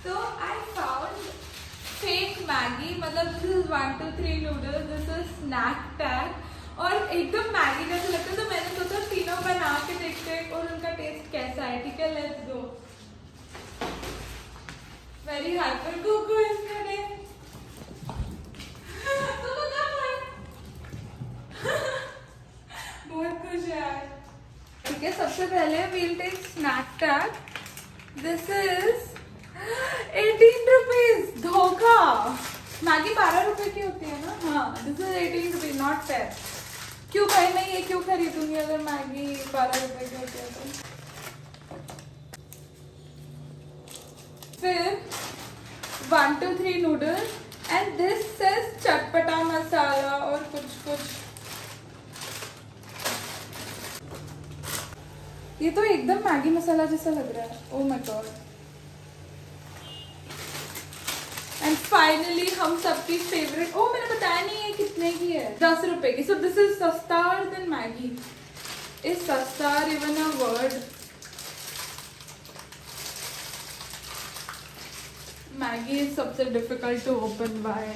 तो I found fake Maggi, मतलब this is 1 2 3 noodles, this is snack tag और एकदम मैगी जैसे लगता है। तो मैंने सोचा तीनों बना के देखते हैं और उनका टेस्ट कैसा है। ठीक है, let's go. Very hyper cuckoo इसका डे। बहुत खुश है यार। ठीक है, सबसे पहले we'll take snack tag. This is 18 rupees. धोखा। मैगी 12 रुपए की होती है ना। हाँ, this is 18 rupees, not fair. क्यों भाई, मैं ये क्यों खरीदूंगी अगर मैगी 12 रुपए की होती है तो। फिर 1 2 3 नूडल्स एंड दिस सेज चटपटा मसाला और कुछ। ये तो एकदम मैगी मसाला जैसा लग रहा है। Oh my God. And finally हम सबकी फेवरेट, ओ मैंने बताया नहीं है कितने की है, 10 रुपए की। सो दिस इज सस्तार देन मैगी। इज सस्तार even a word? Maggi is सबसे डिफिकल्ट टू ओपन बाय।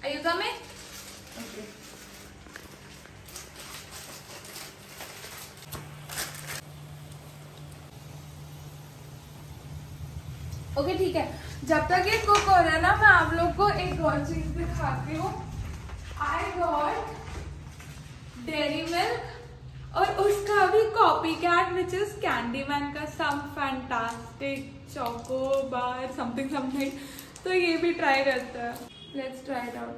Are you coming? Okay. Okay ठीक है, जब तक ये कुक हो रहा है ना, मैं आप लोग को एक और चीज दिखाती हूँ। आई गॉट डेयरी मिल्क और उसका भी copy cat which is Candyman का some fantastic choco bar something. तो ये भी ट्राई करता है। Let's try it out.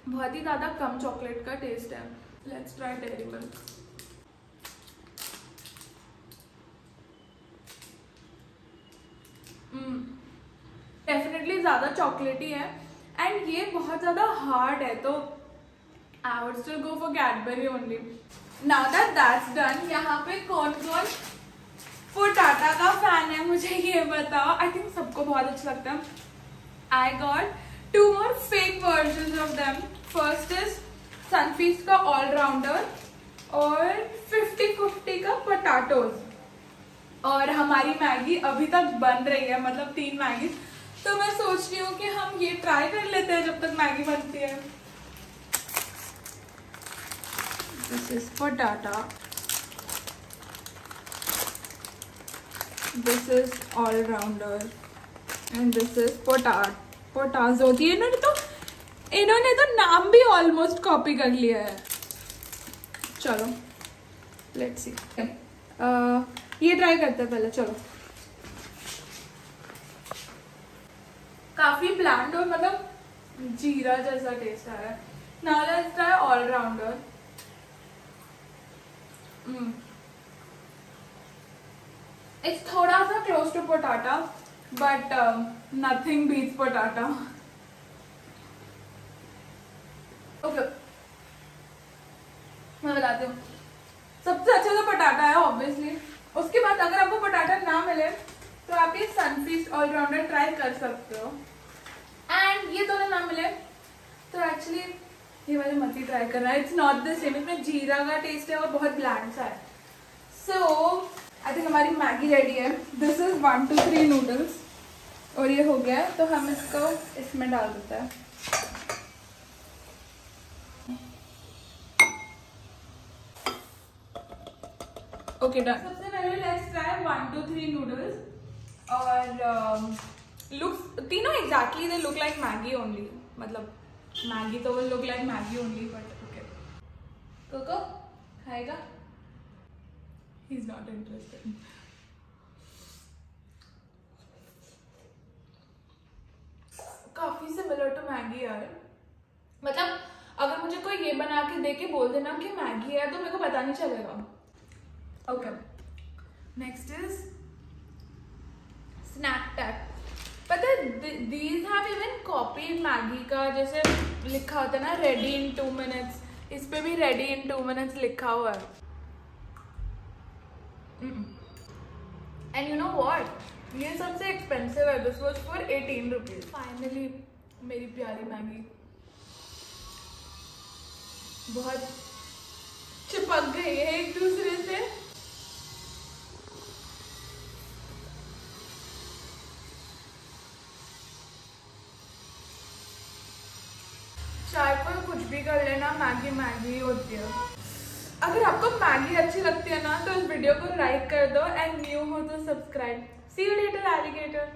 बहुत ही ज्यादा कम चॉकलेट का टेस्ट है। Let's try Dairy Milk. Definitely ज्यादा चॉकलेटी है एंड ये बहुत ज्यादा हार्ड है, तो I would still go for Cadbury only. Now that that's done, यहाँ पे कौन कौन पोटाटा का फैन है मुझे ये बताओ। आई थिंक सबको बहुत अच्छा लगता है। I got 2 more fake versions of them. First is Sunfeast का ऑलराउंडर और 50-50 का पोटैटोज। और हमारी मैगी अभी तक बन रही है, मतलब 3 मैगी। तो मैं सोच रही हूँ कि हम ये ट्राई कर लेते हैं जब तक मैगी बनती है। This is Potata, this is Allrounder and this is Potazo. इन्होंने तो नाम भी ऑलमोस्ट कॉपी कर लिया है। चलो लेट्स सी, ये ट्राई करते हैं पहले। चलो, काफी ब्लैंड और मतलब जीरा जैसा टेस्ट आ रहा है। Now let's try Allrounder. It's थोड़ा सा close to Potata but nothing beats Potata. Okay, मैं बताती हूँ। सबसे अच्छा तो पोटाटा है ऑब्वियसली। उसके बाद अगर आपको पोटाटा ना मिले तो आप ये सनफीस्ट ऑलराउंडर ट्राई कर सकते हो। एंड ये दोनों ना मिले तो एक्चुअली ये वाले मत ही ट्राई करना। इट्स नॉट द सेम, इसमें जीरा का टेस्ट है और बहुत ब्लैंड सा है। सो आई थिंक हमारी मैगी रेडी है। दिस इज 1 2 3 नूडल्स और ये हो गया है, तो हम इसको इसमें डाल देते हैं। Okay done. सबसे पहले लेट्स ट्राई 1 2 3 नूडल्स और लुक तीनों exactly they look like Maggi only. मतलब मैगी तो will look like Maggi only but okay. Coco खाएगा? He is not interested. काफी सिमिलर टू मैगी यार। मतलब अगर मुझे कोई ये बना के दे के बोल देना कि मैगी है तो मेरे को पता नहीं चलेगा। Okay, next is snack tag. पता है these have even copied Maggi का, जैसे लिखा होता है ना रेडी इन 2 minutes, इस पे भी रेडी इन 2 minutes लिखा हुआ है। एंड यू नो व्हाट, ये सबसे एक्सपेंसिव है। This was for 18 rupees. Finally मेरी प्यारी मैगी बहुत पक गई है एक दूसरे से। चाय पर कुछ भी कर लेना, मैगी मैगी होती है। अगर आपको मैगी अच्छी लगती है ना तो इस वीडियो को लाइक कर दो एंड न्यू हो तो subscribe. See you later alligator.